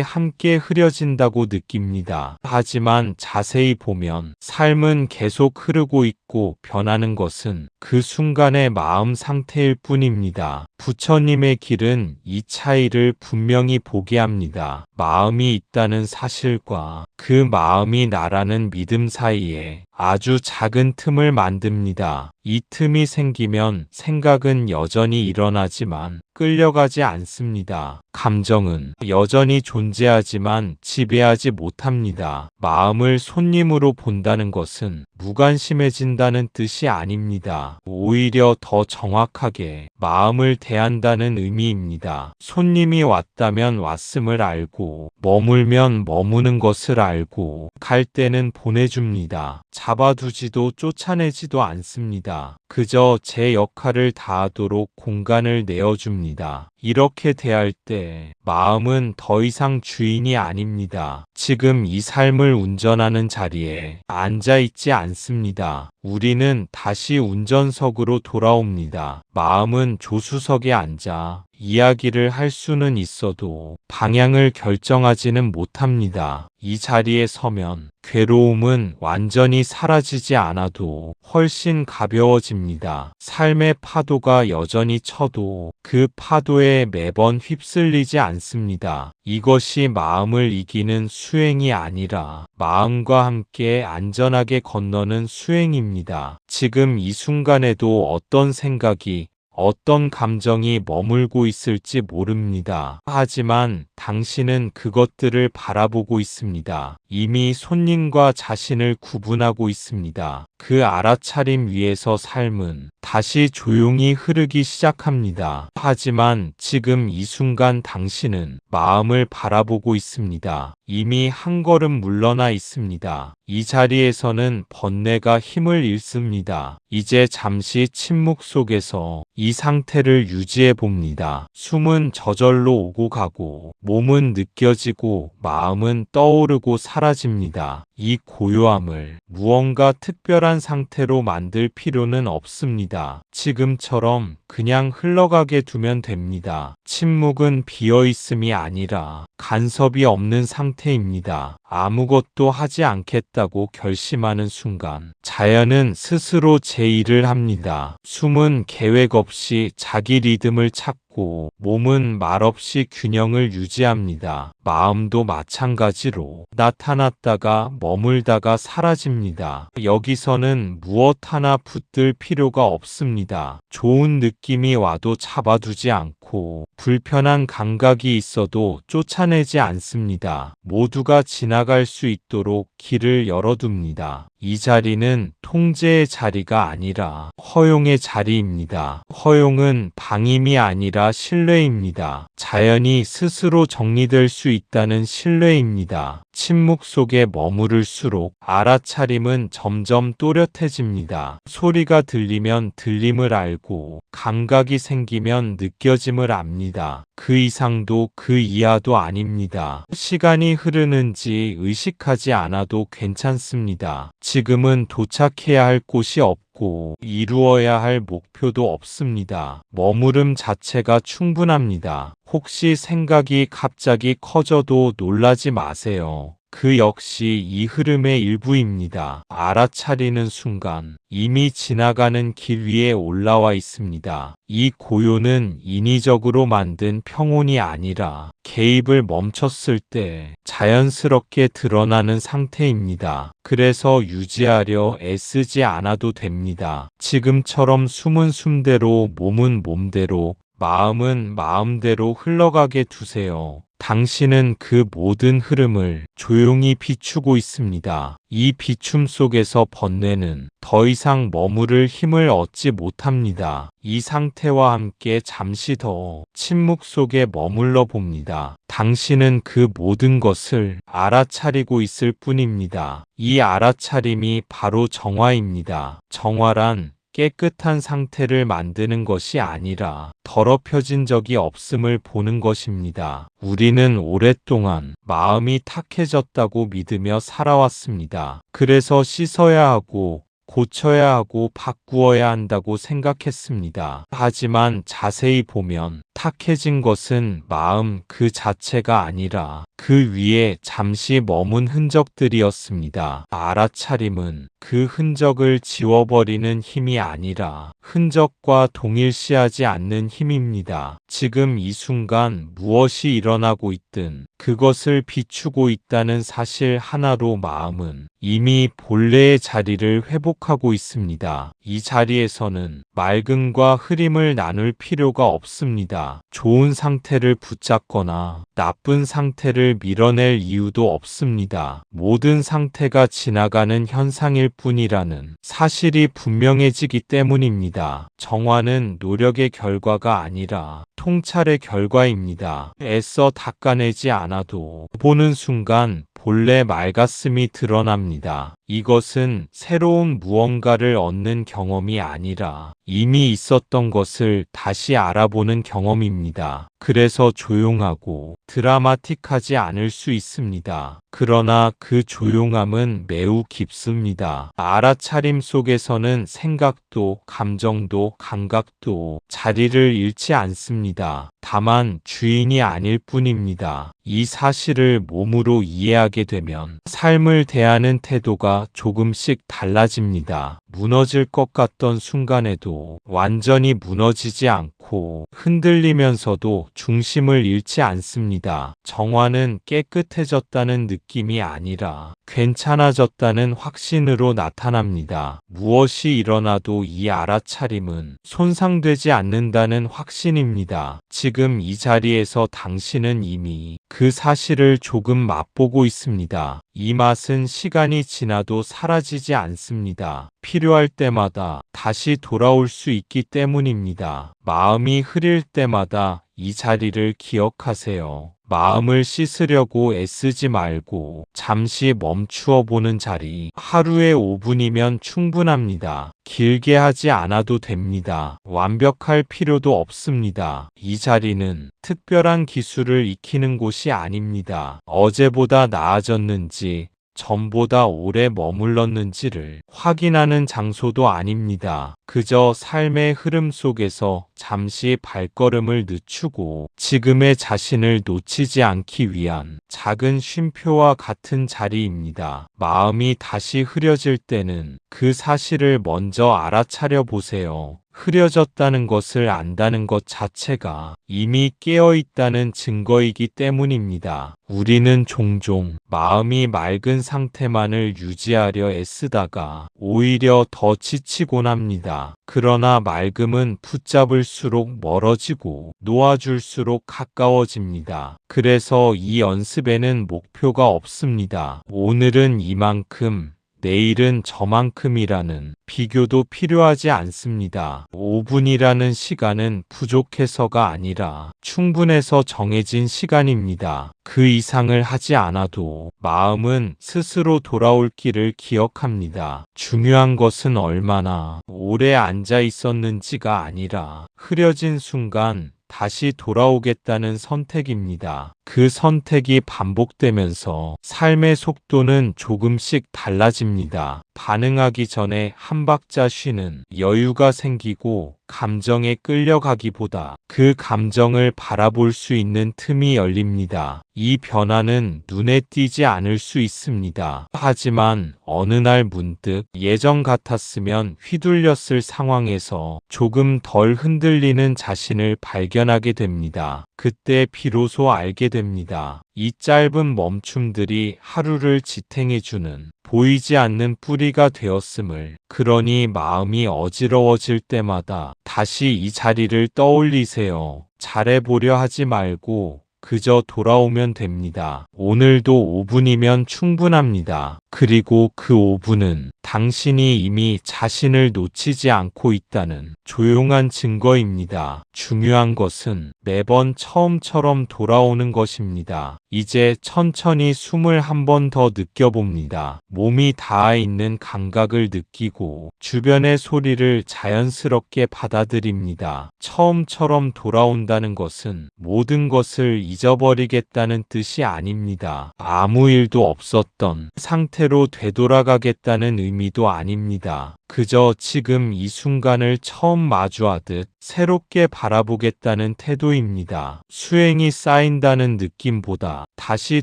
함께 흐려진다고 느낍니다. 하지만 자세히 보면 삶은 계속 흐르고 있고 변하는 것은 그 순간의 마음 상태일 뿐입니다. 부처님의 길은 이 차이를 분명히 보게 합니다. 마음이 있다는 사실과 그 마음이 나라는 믿음 사이에 아주 작은 틈을 만듭니다. 이 틈이 생기면 생각은 여전히 일어나지만 끌려가지 않습니다. 감정은 여전히 존재하지만 지배하지 못합니다. 마음을 손님으로 본다는 것은 무관심해진다는 뜻이 아닙니다. 오히려 더 정확하게 마음을 대한다는 의미입니다. 손님이 왔다면 왔음을 알고, 머물면 머무는 것을 알고, 갈 때는 보내줍니다. 잡아두지도 쫓아내지도 않습니다. 그저 제 역할을 다하도록 공간을 내어줍니다. 이렇게 대할 때 마음은 더 이상 주인이 아닙니다. 지금 이 삶을 운전하는 자리에 앉아 있지 않습니다. 우리는 다시 운전석으로 돌아옵니다. 마음은 조수석에 앉아 이야기를 할 수는 있어도 방향을 결정하지는 못합니다. 이 자리에 서면 괴로움은 완전히 사라지지 않아도 훨씬 가벼워집니다. 삶의 파도가 여전히 쳐도 그 파도에 매번 휩쓸리지 않습니다. 이것이 마음을 이기는 수행이 아니라 마음과 함께 안전하게 건너는 수행입니다. 지금 이 순간에도 어떤 생각이 어떤 감정이 머물고 있을지 모릅니다. 하지만 당신은 그것들을 바라보고 있습니다. 이미 손님과 자신을 구분하고 있습니다. 그 알아차림 위에서 삶은 다시 조용히 흐르기 시작합니다. 하지만 지금 이 순간 당신은 마음을 바라보고 있습니다. 이미 한 걸음 물러나 있습니다. 이 자리에서는 번뇌가 힘을 잃습니다. 이제 잠시 침묵 속에서 이 상태를 유지해 봅니다. 숨은 저절로 오고 가고, 몸은 느껴지고, 마음은 떠오르고 사라집니다. 이 고요함을 무언가 특별한 상태로 만들 필요는 없습니다. 지금처럼 그냥 흘러가게 두면 됩니다. 침묵은 비어있음이 아니라 간섭이 없는 상태입니다. 아무것도 하지 않겠다고 결심하는 순간 자연은 스스로 제 일을 합니다. 숨은 계획 없이 자기 리듬을 찾고, 몸은 말없이 균형을 유지합니다. 마음도 마찬가지로 나타났다가 머물다가 사라집니다. 여기서는 무엇 하나 붙들 필요가 없습니다. 좋은 느낌이 와도 잡아두지 않고, 불편한 감각이 있어도 쫓아내지 않습니다. 모두가 지나갈 수 있도록 길을 열어둡니다. 이 자리는 통제의 자리가 아니라 허용의 자리입니다. 허용은 방임이 아니라 신뢰입니다. 자연이 스스로 정리될 수 있다는 신뢰입니다. 침묵 속에 머무를수록 알아차림은 점점 또렷해집니다. 소리가 들리면 들림을 알고, 감각이 생기면 느껴짐을 압니다. 그 이상도 그 이하도 아닙니다. 시간이 흐르는지 의식하지 않아도 괜찮습니다. 지금은 도착해야 할 곳이 없고 이루어야 할 목표도 없습니다. 머무름 자체가 충분합니다. 혹시 생각이 갑자기 커져도 놀라지 마세요. 그 역시 이 흐름의 일부입니다. 알아차리는 순간 이미 지나가는 길 위에 올라와 있습니다. 이 고요는 인위적으로 만든 평온이 아니라 개입을 멈췄을 때 자연스럽게 드러나는 상태입니다. 그래서 유지하려 애쓰지 않아도 됩니다. 지금처럼 숨은 숨대로, 몸은 몸대로, 마음은 마음대로 흘러가게 두세요. 당신은 그 모든 흐름을 조용히 비추고 있습니다. 이 비춤 속에서 번뇌는 더 이상 머무를 힘을 얻지 못합니다. 이 상태와 함께 잠시 더 침묵 속에 머물러 봅니다. 당신은 그 모든 것을 알아차리고 있을 뿐입니다. 이 알아차림이 바로 정화입니다. 정화란 깨끗한 상태를 만드는 것이 아니라 더럽혀진 적이 없음을 보는 것입니다. 우리는 오랫동안 마음이 탁해졌다고 믿으며 살아왔습니다. 그래서 씻어야 하고 고쳐야 하고 바꾸어야 한다고 생각했습니다. 하지만 자세히 보면 탁해진 것은 마음 그 자체가 아니라 그 위에 잠시 머문 흔적들이었습니다. 알아차림은 그 흔적을 지워버리는 힘이 아니라 흔적과 동일시하지 않는 힘입니다. 지금 이 순간 무엇이 일어나고 있든 그것을 비추고 있다는 사실 하나로 마음은 이미 본래의 자리를 회복하고 있습니다. 이 자리에서는 맑음과 흐림을 나눌 필요가 없습니다. 좋은 상태를 붙잡거나 나쁜 상태를 밀어낼 이유도 없습니다. 모든 상태가 지나가는 현상일 뿐이라는 사실이 분명해지기 때문입니다. 정화는 노력의 결과가 아니라 통찰의 결과입니다. 애써 닦아내지 않아도 보는 순간 본래 맑았음이 드러납니다. 이것은 새로운 무언가를 얻는 경험이 아니라 이미 있었던 것을 다시 알아보는 경험입니다. 그래서 조용하고 드라마틱하지 않을 수 있습니다. 그러나 그 조용함은 매우 깊습니다. 알아차림 속에서는 생각도, 감정도, 감각도 자리를 잃지 않습니다. 다만 주인이 아닐 뿐입니다. 이 사실을 몸으로 이해하게 되면 삶을 대하는 태도가 조금씩 달라집니다. 무너질 것 같던 순간에도 완전히 무너지지 않고 흔들리면서도 중심을 잃지 않습니다. 정화는 깨끗해졌다는 느낌이 아니라 괜찮아졌다는 확신으로 나타납니다. 무엇이 일어나도 이 알아차림은 손상되지 않는다는 확신입니다. 지금 이 자리에서 당신은 이미 그 사실을 조금 맛보고 있습니다. 이 맛은 시간이 지나도 사라지지 않습니다. 필요할 때마다 다시 돌아올 수 있기 때문입니다. 마음이 흐릴 때마다 이 자리를 기억하세요. 마음을 씻으려고 애쓰지 말고 잠시 멈추어 보는 자리. 하루에 5분이면 충분합니다. 길게 하지 않아도 됩니다. 완벽할 필요도 없습니다. 이 자리는 특별한 기술을 익히는 곳이 아닙니다. 어제보다 나아졌는지 전보다 오래 머물렀는지를 확인하는 장소도 아닙니다. 그저 삶의 흐름 속에서 잠시 발걸음을 늦추고 지금의 자신을 놓치지 않기 위한 작은 쉼표와 같은 자리입니다. 마음이 다시 흐려질 때는 그 사실을 먼저 알아차려 보세요. 흐려졌다는 것을 안다는 것 자체가 이미 깨어있다는 증거이기 때문입니다. 우리는 종종 마음이 맑은 상태만을 유지하려 애쓰다가 오히려 더 지치곤 합니다. 그러나 맑음은 붙잡을수록 멀어지고 놓아줄수록 가까워집니다. 그래서 이 연습에는 목표가 없습니다. 오늘은 이만큼, 내일은 저만큼이라는 비교도 필요하지 않습니다. 5분이라는 시간은 부족해서가 아니라 충분해서 정해진 시간입니다. 그 이상을 하지 않아도 마음은 스스로 돌아올 길을 기억합니다. 중요한 것은 얼마나 오래 앉아 있었는지가 아니라 흐려진 순간 다시 돌아오겠다는 선택입니다. 그 선택이 반복되면서 삶의 속도는 조금씩 달라집니다. 반응하기 전에 한 박자 쉬는 여유가 생기고 감정에 끌려가기보다 그 감정을 바라볼 수 있는 틈이 열립니다. 이 변화는 눈에 띄지 않을 수 있습니다. 하지만 어느 날 문득 예전 같았으면 휘둘렸을 상황에서 조금 덜 흔들리는 자신을 발견하게 됩니다. 그때 비로소 알게 됩니다. 이 짧은 멈춤들이 하루를 지탱해주는 보이지 않는 뿌리가 되었음을. 그러니 마음이 어지러워질 때마다 다시 이 자리를 떠올리세요. 잘해보려 하지 말고 그저 돌아오면 됩니다. 오늘도 5분이면 충분합니다. 그리고 그 5분은 당신이 이미 자신을 놓치지 않고 있다는 조용한 증거입니다. 중요한 것은 매번 처음처럼 돌아오는 것입니다. 이제 천천히 숨을 한 번 더 느껴봅니다. 몸이 닿아 있는 감각을 느끼고 주변의 소리를 자연스럽게 받아들입니다. 처음처럼 돌아온다는 것은 모든 것을 잊어버리겠다는 뜻이 아닙니다. 아무 일도 없었던 상태 상태로 되돌아가겠다는 의미도 아닙니다. 그저 지금 이 순간을 처음 마주하듯 새롭게 바라보겠다는 태도입니다. 수행이 쌓인다는 느낌보다 다시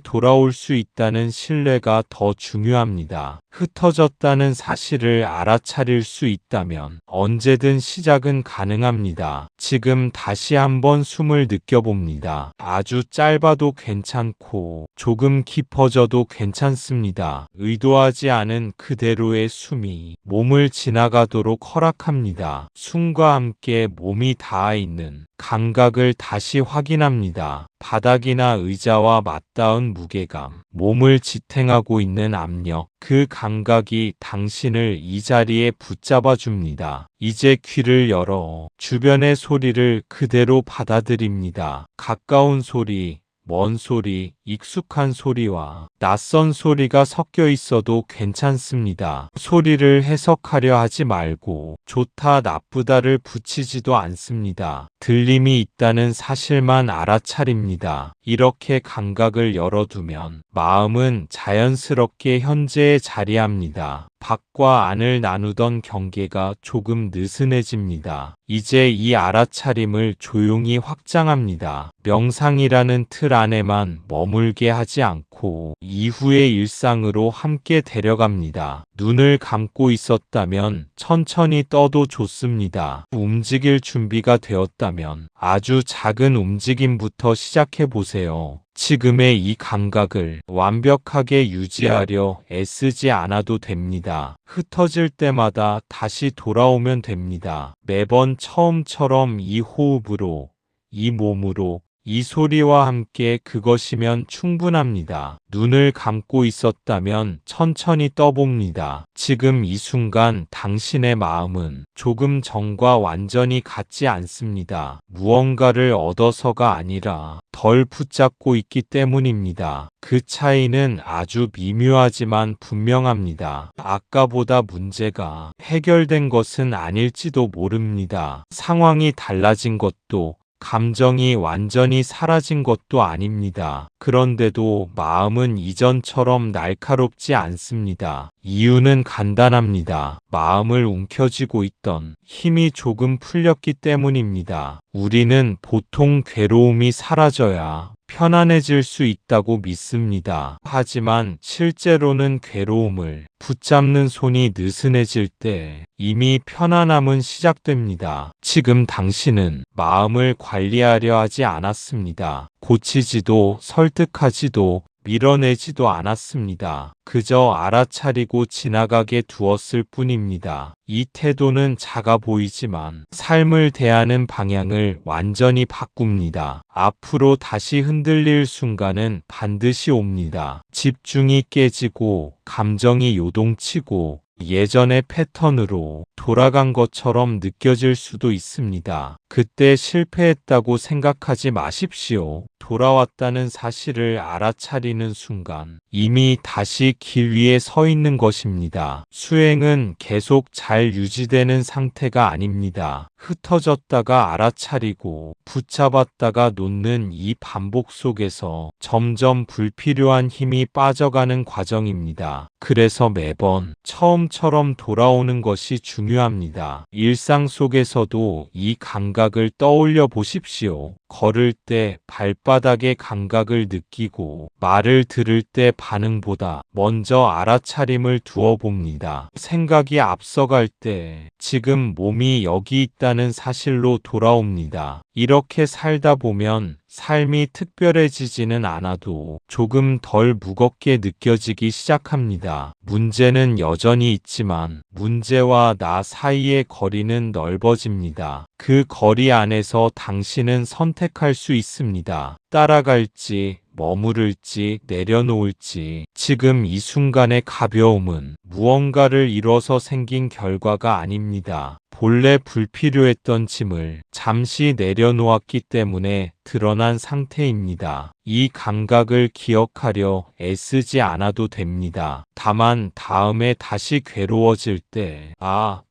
돌아올 수 있다는 신뢰가 더 중요합니다. 흩어졌다는 사실을 알아차릴 수 있다면 언제든 시작은 가능합니다. 지금 다시 한번 숨을 느껴봅니다. 아주 짧아도 괜찮고 조금 깊어져도 괜찮습니다. 의도하지 않은 그대로의 숨이 몸을 지나가도록 허락합니다. 숨과 함께 몸이 닿아 있는 감각을 다시 확인합니다. 바닥이나 의자와 맞닿은 무게감, 몸을 지탱하고 있는 압력, 그 감각이 당신을 이 자리에 붙잡아 줍니다. 이제 귀를 열어 주변의 소리를 그대로 받아들입니다. 가까운 소리, 먼 소리, 익숙한 소리와 낯선 소리가 섞여 있어도 괜찮습니다. 소리를 해석하려 하지 말고 좋다 나쁘다를 붙이지도 않습니다. 들림이 있다는 사실만 알아차립니다. 이렇게 감각을 열어두면 마음은 자연스럽게 현재에 자리합니다. 밖과 안을 나누던 경계가 조금 느슨해집니다. 이제 이 알아차림을 조용히 확장합니다. 명상이라는 틀 안에만 머물게 하지 않고 이후의 일상으로 함께 데려갑니다. 눈을 감고 있었다면 천천히 떠도 좋습니다. 움직일 준비가 되었다면 아주 작은 움직임부터 시작해 보세요. 지금의 이 감각을 완벽하게 유지하려 애쓰지 않아도 됩니다. 흩어질 때마다 다시 돌아오면 됩니다. 매번 처음처럼 이 호흡으로, 이 몸으로, 이 소리와 함께 그것이면 충분합니다. 눈을 감고 있었다면 천천히 떠봅니다. 지금 이 순간 당신의 마음은 조금 전과 완전히 같지 않습니다. 무언가를 얻어서가 아니라 덜 붙잡고 있기 때문입니다. 그 차이는 아주 미묘하지만 분명합니다. 아까보다 문제가 해결된 것은 아닐지도 모릅니다. 상황이 달라진 것도 감정이 완전히 사라진 것도 아닙니다. 그런데도 마음은 이전처럼 날카롭지 않습니다. 이유는 간단합니다. 마음을 움켜쥐고 있던 힘이 조금 풀렸기 때문입니다. 우리는 보통 괴로움이 사라져야 편안해질 수 있다고 믿습니다. 하지만 실제로는 괴로움을 붙잡는 손이 느슨해질 때 이미 편안함은 시작됩니다. 지금 당신은 마음을 관리하려 하지 않았습니다. 고치지도 설득하지도 밀어내지도 않았습니다. 그저 알아차리고 지나가게 두었을 뿐입니다. 이 태도는 작아 보이지만 삶을 대하는 방향을 완전히 바꿉니다. 앞으로 다시 흔들릴 순간은 반드시 옵니다. 집중이 깨지고 감정이 요동치고 예전의 패턴으로 돌아간 것처럼 느껴질 수도 있습니다. 그때 실패했다고 생각하지 마십시오. 돌아왔다는 사실을 알아차리는 순간 이미 다시 길 위에 서 있는 것입니다. 수행은 계속 잘 유지되는 상태가 아닙니다. 흩어졌다가 알아차리고 붙잡았다가 놓는 이 반복 속에서 점점 불필요한 힘이 빠져가는 과정입니다. 그래서 매번 처음처럼 돌아오는 것이 중요합니다. 일상 속에서도 이 감각을 떠올려 보십시오. 걸을 때 발바닥의 감각을 느끼고 말을 들을 때 반응보다 먼저 알아차림을 두어 봅니다. 생각이 앞서갈 때 지금 몸이 여기 있다는 사실로 돌아옵니다. 이렇게 살다 보면 삶이 특별해지지는 않아도 조금 덜 무겁게 느껴지기 시작합니다. 문제는 여전히 있지만 문제와 나 사이의 거리는 넓어집니다. 그 거리 안에서 당신은 선택할 수 있습니다. 따라갈지, 머무를지, 내려놓을지. 지금 이 순간의 가벼움은 무언가를 이뤄서 생긴 결과가 아닙니다. 본래 불필요했던 짐을 잠시 내려놓았기 때문에 드러난 상태입니다. 이 감각을 기억하려 애쓰지 않아도 됩니다. 다만 다음에 다시 괴로워질 때,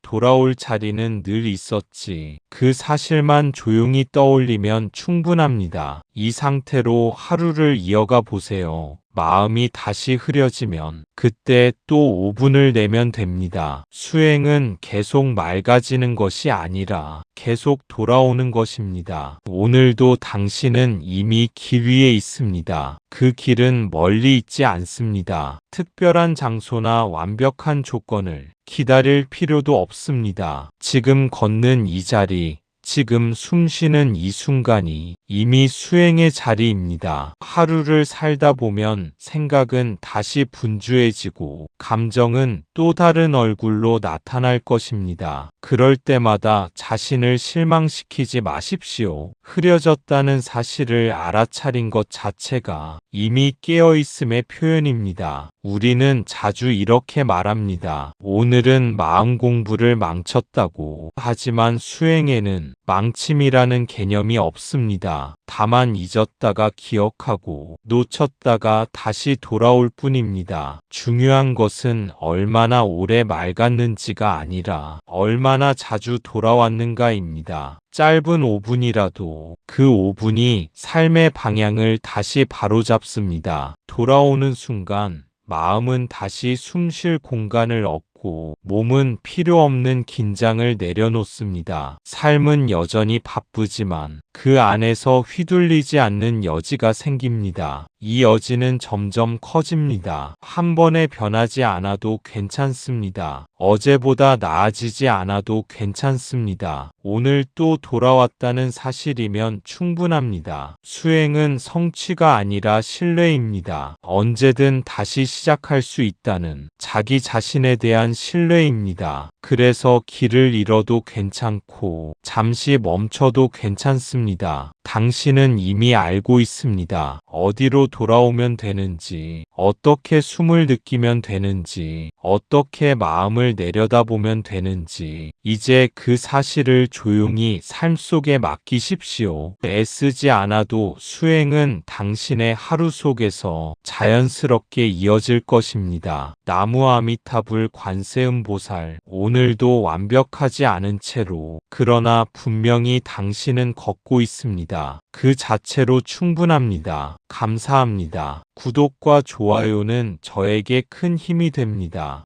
돌아올 자리는 늘 있었지. 그 사실만 조용히 떠올리면 충분합니다. 이 상태로 하루를 이어가 보세요. 마음이 다시 흐려지면 그때 또 5분을 내면 됩니다. 수행은 계속 맑아지는 것이 아니라 계속 돌아오는 것입니다. 오늘도 당신은 이미 길 위에 있습니다. 그 길은 멀리 있지 않습니다. 특별한 장소나 완벽한 조건을 기다릴 필요도 없습니다. 지금 걷는 이 자리, 지금 숨 쉬는 이 순간이 이미 수행의 자리입니다. 하루를 살다 보면 생각은 다시 분주해지고 감정은 또 다른 얼굴로 나타날 것입니다. 그럴 때마다 자신을 실망시키지 마십시오. 흐려졌다는 사실을 알아차린 것 자체가 이미 깨어있음의 표현입니다. 우리는 자주 이렇게 말합니다. 오늘은 마음 공부를 망쳤다고. 하지만 수행에는 망침이라는 개념이 없습니다. 다만 잊었다가 기억하고 놓쳤다가 다시 돌아올 뿐입니다. 중요한 것은 얼마나 오래 맑았는지가 아니라 얼마나 자주 돌아왔는가입니다. 짧은 5분이라도 그 5분이 삶의 방향을 다시 바로잡습니다. 돌아오는 순간 마음은 다시 숨 쉴 공간을 얻고 몸은 필요 없는 긴장을 내려놓습니다. 삶은 여전히 바쁘지만 그 안에서 휘둘리지 않는 여지가 생깁니다. 이 여지는 점점 커집니다. 한 번에 변하지 않아도 괜찮습니다. 어제보다 나아지지 않아도 괜찮습니다. 오늘 또 돌아왔다는 사실이면 충분합니다. 수행은 성취가 아니라 신뢰입니다. 언제든 다시 시작할 수 있다는 자기 자신에 대한 신뢰입니다. 그래서 길을 잃어도 괜찮고 잠시 멈춰도 괜찮습니다. 당신은 이미 알고 있습니다. 어디로 돌아오면 되는지, 어떻게 숨을 느끼면 되는지, 어떻게 마음을 내려다보면 되는지, 이제 그 사실을 조용히 삶 속에 맡기십시오. 애쓰지 않아도 수행은 당신의 하루 속에서 자연스럽게 이어질 것입니다. 나무 아미타불 관세음보살, 오늘도 완벽하지 않은 채로, 그러나 분명히 당신은 걷고 있습니다. 그 자체로 충분합니다. 감사합니다. 구독과 좋아요는 저에게 큰 힘이 됩니다.